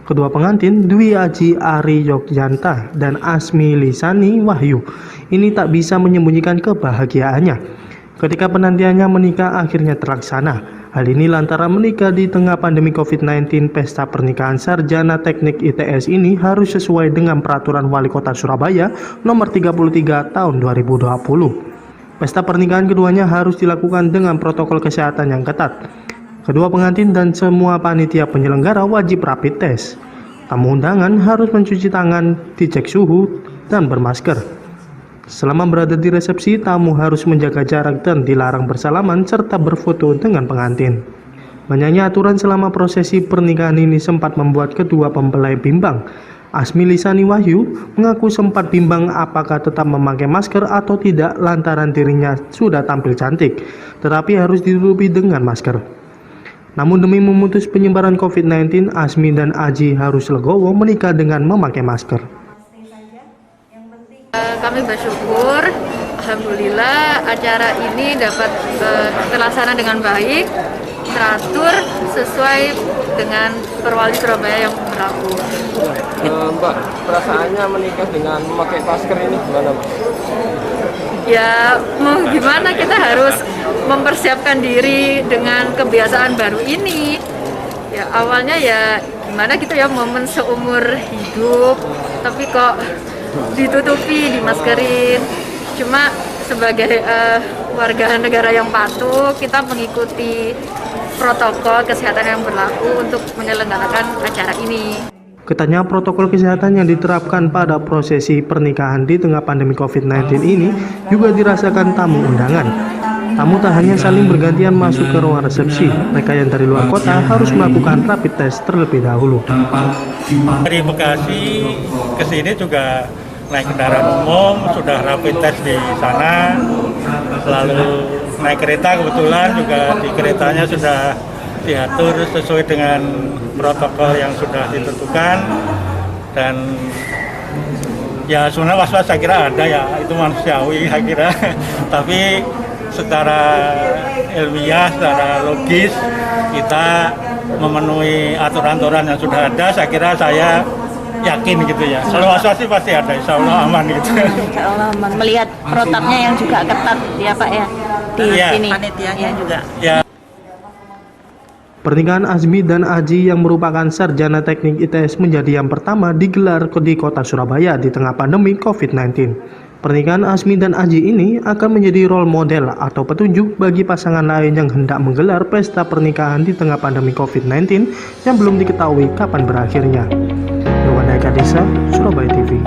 Kedua pengantin, Dwi Aji Ari Yogyanta dan Asmi Lisani Wahyu, ini tak bisa menyembunyikan kebahagiaannya ketika penantiannya menikah akhirnya terlaksana. Hal ini lantaran menikah di tengah pandemi COVID-19. Pesta pernikahan sarjana teknik ITS ini harus sesuai dengan peraturan Wali Kota Surabaya nomor 33 tahun 2020. Pesta pernikahan keduanya harus dilakukan dengan protokol kesehatan yang ketat. Kedua pengantin dan semua panitia penyelenggara wajib rapid test. Tamu undangan harus mencuci tangan, dicek suhu, dan bermasker. Selama berada di resepsi, tamu harus menjaga jarak dan dilarang bersalaman serta berfoto dengan pengantin. Banyaknya aturan selama prosesi pernikahan ini sempat membuat kedua mempelai bimbang. Asmi Lisani Wahyu mengaku sempat bimbang apakah tetap memakai masker atau tidak lantaran dirinya sudah tampil cantik, tetapi harus ditutupi dengan masker. Namun demi memutus penyebaran COVID-19, Asmi dan Aji harus legowo menikah dengan memakai masker. Kami bersyukur, alhamdulillah acara ini dapat terlaksana dengan baik, teratur sesuai dengan Perwali Surabaya yang berlaku. Mbak, perasaannya menikah dengan memakai masker ini gimana, Mbak? Ya mau gimana, kita harus mempersiapkan diri dengan kebiasaan baru ini. Ya awalnya ya gimana gitu ya, momen seumur hidup, tapi kok ditutupi, dimaskerin. Cuma sebagai warga negara yang patuh, kita mengikuti protokol kesehatan yang berlaku untuk menyelenggarakan acara ini. Ketatnya protokol kesehatan yang diterapkan pada prosesi pernikahan di tengah pandemi COVID-19 ini juga dirasakan tamu undangan. Tamu tak hanya saling bergantian masuk ke ruang resepsi, mereka yang dari luar kota harus melakukan rapid test terlebih dahulu. Dari Bekasi ke sini juga naik kendaraan umum, sudah rapid test di sana. Lalu naik kereta, kebetulan juga di keretanya sudah diatur sesuai dengan protokol yang sudah ditentukan. Dan ya sebenarnya was-was saya kira ada, ya itu manusiawi saya kira. Tapi secara ilmiah, secara logis kita memenuhi aturan-aturan yang sudah ada, saya kira saya yakin gitu ya. Kalau was-was sih pasti ada, insya Allah aman gitu. Insya Allah aman. Melihat protapnya yang juga ketat ya Pak ya di sini. Panitianya juga. Ya. Pernikahan Asmi dan Aji yang merupakan sarjana teknik ITS menjadi yang pertama digelar di kota Surabaya di tengah pandemi COVID-19. Pernikahan Asmi dan Aji ini akan menjadi role model atau petunjuk bagi pasangan lain yang hendak menggelar pesta pernikahan di tengah pandemi COVID-19 yang belum diketahui kapan berakhirnya. Yowandaika Desa, Surabaya TV.